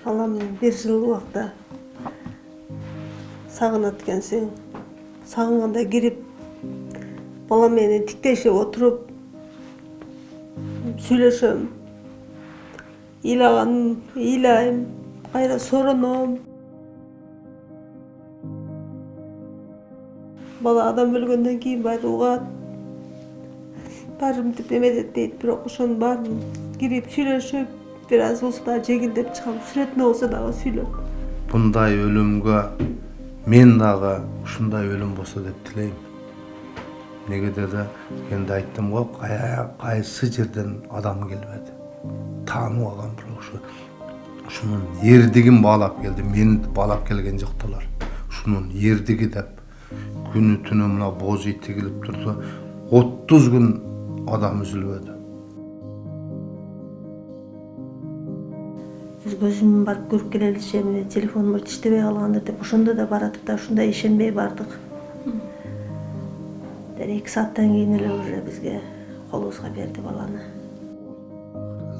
Балам 1 жыл убакта сагынат экенсиң. Сагынганда кирип, балам менен тиктешип отуруп сүйлөшөм. Ыйлайм, кайра сороном. Бала адам өлгөндөн кийин баары угат. Баарымтип эмедет дейт, бирок ошонун баарын кирип сүйлөшүп, бир аз болсо да жеңилдеп чыгам. Сүрөтүнө болсо дагы сүйлөп. Bunday ölümge men dağı ушундай ölüm болсо деп тилейм. Негеде де енді айттым го, кайсы жерден адам келбеди. Таанып алган бирок ушунун эрдигин баалап келди. Мени баалап келген жоктолор. Ушунун эрдиги деп күнү түнү мына боз ит тигилип турса 30 күн адам үзүлбөдү. Көзүм барып көрүп келеличи, эмне телефонум иштебей калгандыр деп ошондо да баратып да ушундай ишенбей бардык. 2 сааттан кийин эле уже бизге колубузга берди баланы.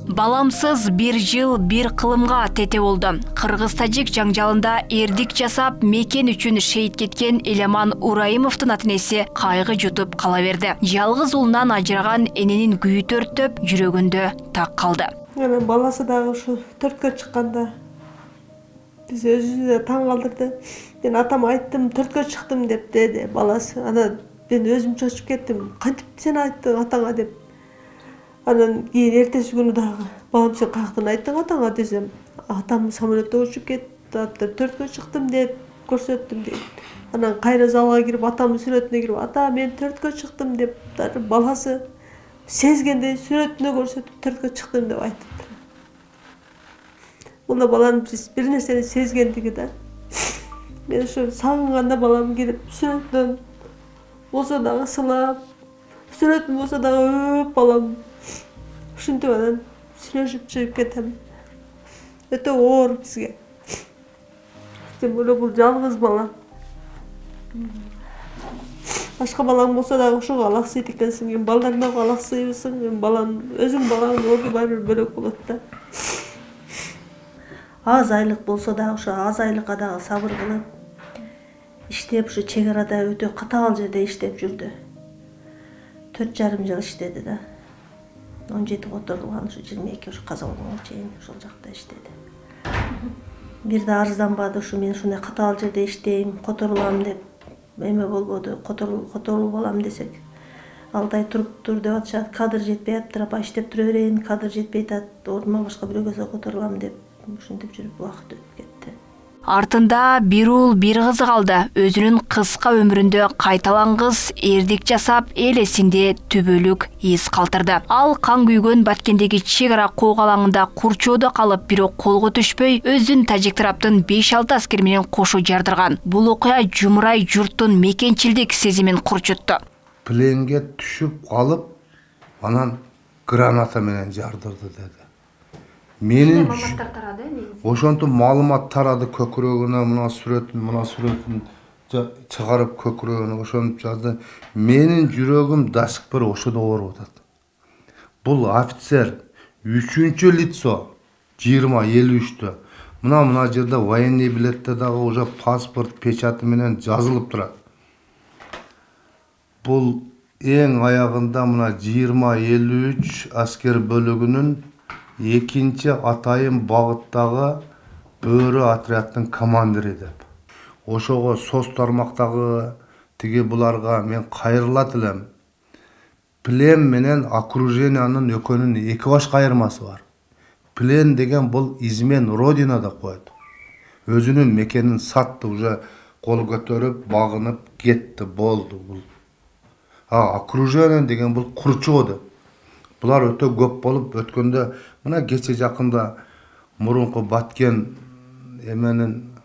Баламсыз 1 жыл 1 кылымга тете болду. Кыргыз-тажик жаңжалында эрдик жасап, мекен үчүн шейит кеткен Элеман Ураимовдун ата-энеси кайгы жутуп кала берди. Жалгыз уулунан ажыраган эненин күйү төрттөп, жүрөгүндө так калды. Анан баласы дагы ушу 4кө чыкканда биз өзүбүздү таң калтырды. Мен атама айттым, 4кө чыктым деп деди баласы. Анан мен өзүм чочуп кеттим. Кантип сен айттың атаңа деп. Анан кийин эртеси күнү дагы балам сен каяктан айттың атаңа десем, атам самолетто учуп кетти, 4кө чыктым деп көрсөттүм дейт. Анан кайра залга кирип атамдын сүрөтүнө кирип, ата мен 4кө чыктым деп баласы сезгендей сүрөтүнө көрсөтүп 4кө чыктым деп айтыптыр. Мына баланын бир нерсени сезгендиги да. Мен ошо сагынганда балам кирип сүрөтүнөн болсо дагы сылап, сүрөтүн болсо дагы өп балам. Ушинтип анан сүйлөшүп чыгып кетем. Өтө оор бизге. Тем более бул жалгыз бала. Башка балаң болсо дагы ошого алаксыйт экенсиң, эми балдарыңа алаксыйбысың, эми балаң өзүң балаңдын орду баары бөлөк болот да. Аз айлык болсо дагы ошо аз айлыкка дагы сабыр кылып иштеп, ушу чек арада өтө катаал жерде иштеп жүрдү. 4,5 жыл иштеди да. 17 которулган, ушу 22 ушу каза болгонго чейин ошол жакта иштеди. Бир да арызданбады, ушу мен ушундай катаал жерде иштейм, которулам деп эме болбоду, которулуп алам десек. Алдай туруптур деп атышат, кадр жетпей атыптыр, апа иштеп тура берейин, кадр жетпей атат, ордума башка бирөөгө которулам деп ушинтип жүрүп убакыт өтүп кетти. Артында 1 уул 1 кызы калды. Өзүнүн кыска өмүрүндө кайталангыс эрдик жасап, эл эсинде түбөлүк из калтырды. Ал кан күйгөн Баткендеги чек ара куугу алаңында курчоодо калып, бирок колго түшпөй, өзүн тажик тараптын 5-6 аскер менен кошо жардырган. Бул окуя жумурай журттун мекенчилдик сезимин курчутту. Пленге түшүп калып, анан граната менен жардырды деди. Менин маалыматтар тарады, ошонтип маалымат тарады көкүрөгүнө, мына сүрөтүн чыгарып көкүрөгүнө ошонтип жазды. Менин жүрөгүм до сих пор ошодо ооруп атат. Бул офицер 3-чү лицо 20-53-тө. Мына жерде военный билетте дагы уже паспорт печаты менен жазылып турат. Бул эң аягында мына 20-53 аскер бөлүгүнүн 2-чи атайын багыттагы бөрү отряддын командири деп. Ошого сос тармактагы тиги буларга мен кайрылат элем. Плен менен окружениянын экөөнүн 2 башка айырмасы бар. Плен деген бул измен родина деп коет. Өзүнүн мекенин сатты, уже кол көтөрүп, багынып кетти, болду бул. Окружение деген бул курчоо деп. Булар өтө көп болуп өткөндө, мына кече жакында мурунку Баткен эменин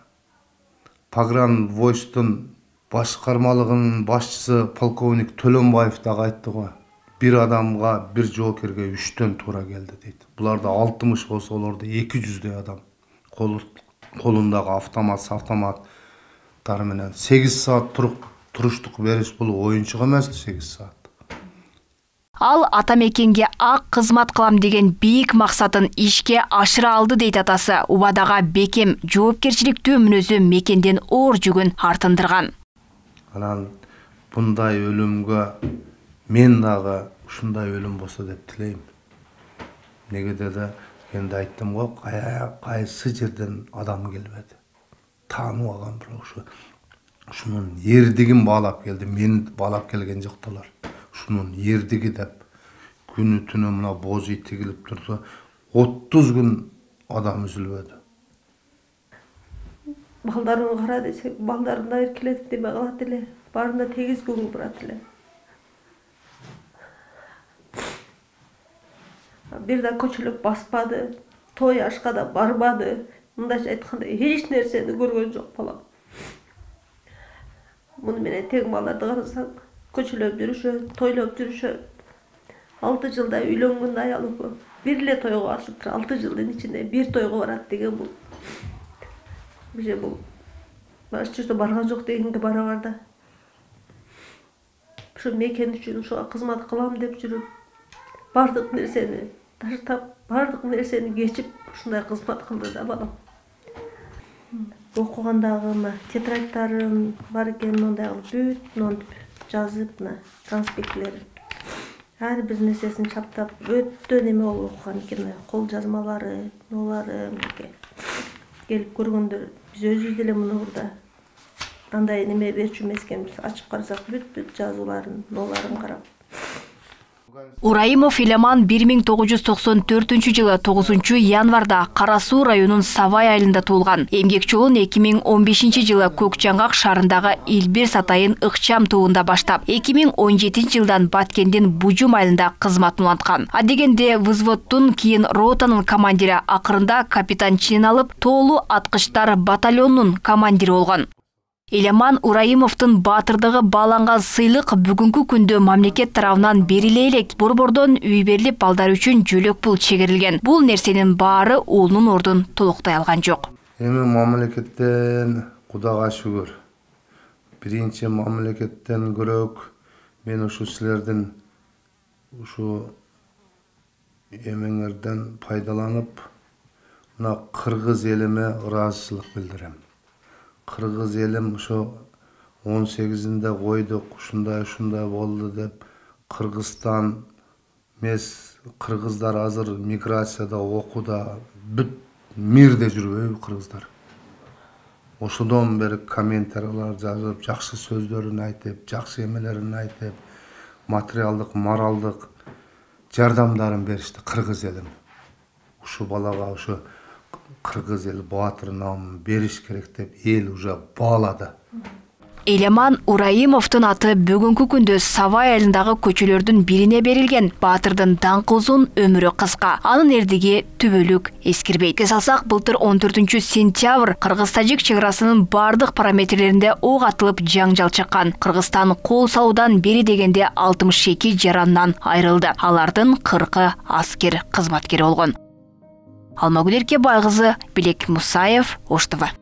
погран войстун башкармалыгынын башчысы полковник Төлөнбаев дагы айтты го. Бир адамга, бир жоокерге 3төн туура келди дейт. Буларда 60 болсо, олордо 200дөй адам. Колундагы автоматтары менен 8 саат туруштук бериш, бул оюнчук эмес 8 саат. Ал ата мекенге ак кызмат кылам деген бийик максатын ишке ашыра алды дейт атасы. Убадага бекем жоопкерчиликтүү мүнөзү мекенден оор жүгүн артындырган. Анан bunday өлүмгө мен дагы ушундай өлүм болсо деп тилейм. Негеде да енді айттым го, кайсы жерден адам келбеди. Таанып алган бирок ушунун эрдигин баалап келди. Мен баалап келген жоктолор. Ушунун эрдиги деп күнү түнү мына боз ит тигилип турду. 30 күн адам үзүлбөдү. Балдарымы кара десек, балдарым да эркелетип деме калат эле. Барында тегиз көңүл бурат эле. Бир да көчөлөп баспады, той ашка да барбады. Мындайча айтканда эч нерсени көргөн жок балам. Муну менен тең балдарды карасаң, көчөлөп жүрүшөт, тойлоп жүрүшөт. 6 жылда үйлөнгөн аялы көп. Бир эле тойго ашып 6 жылдын ичинде бир тойго барат деген бул. Биже бул башчысы барган жок дегенге бара бар да. Ушу мекен үчүн ушуга кызмат кылам деп жүрүп, бардык нерсени таштап, бардык нерсени кечип, ушундай кызмат кылды да балам. Окугандагы тетрадьтарым бар экен, мондай кылып бүт жазып, конспектлерин. Ар бир нерсесин чаптап, өтө неме болуп окуган экен, кол жазмалары, нолары, келип көргөндөр. Биз өзүбүз деле муну бурда андай неме берчү эмес экенбиз. Ачып карасак, бүт жазууларын, ноларын карап. Ураимов Илеман 1994 жылы 9 январда Кара Суу районунун Савай айылында туулган. Эмгекчи улун 2015 жылы Көк Жаңгак шаарындагы Илбирс атайын ыкчам туунда баштап, 2017 жылдан Баткендин Бужум айылында кызматын уланткан. Адегенде взводтун, кийин ротанын командири, акырында капитан чинин алып, тоолуу аткычтар батальонунун командири болгон. Илеман Ураимовдун баатырдыгы бааланган сыйлык бүгүнкү күндө мамлекет тарабынан бериле элек. Борбордон үй берилип, балдар үчүн жөлөк пул чегирилген. Бул нерсенин баары уулунун ордун толуктай алган жок. Эми мамлекеттен Кудайга шүгүр. Биринчи мамлекеттен көрөк мен ушу силердин ушу эмеңерден пайдаланып, мына кыргыз элиме ыраазычылык билдирем. Кыргыз элим ошо 18-inde койдук, ушундай болду деп, Кыргызстан эмес, кыргыздар азыр миграцияда, окууда, бүт мирде жүрбөйбү кыргыздар. Ошодон бери комментариялар жазып, жакшы сөздөрүн айтып, жакшы эмелерин айтып, материалдык, моралдык жардамдарын беришти кыргыз элим. Ушу балага ушу кыргыз эл баатыр намын бериш керек деп эл уже баалады. Илеман Ураимовдун аты бүгүнкү күндө Савай айылындагы көчөлөрдүн бирине берилген. Баатырдын даңкы узун, өмүрү кыска. Анын эрдиги түбөлүк эскирбейт. Эске салсак, былтыр 14 сентябрь Кыргыз-Тажик чек-арасынын бардык параметрлеринде ок атылып жаңжал чыккан. Кыргызстан кол салуудан бери дегенде 62 жарандан айрылды. Алардын 40 аскер кызматкери болгон. Алмагүл Эркебай кызы, Билек Мусаев, Ош ТВ.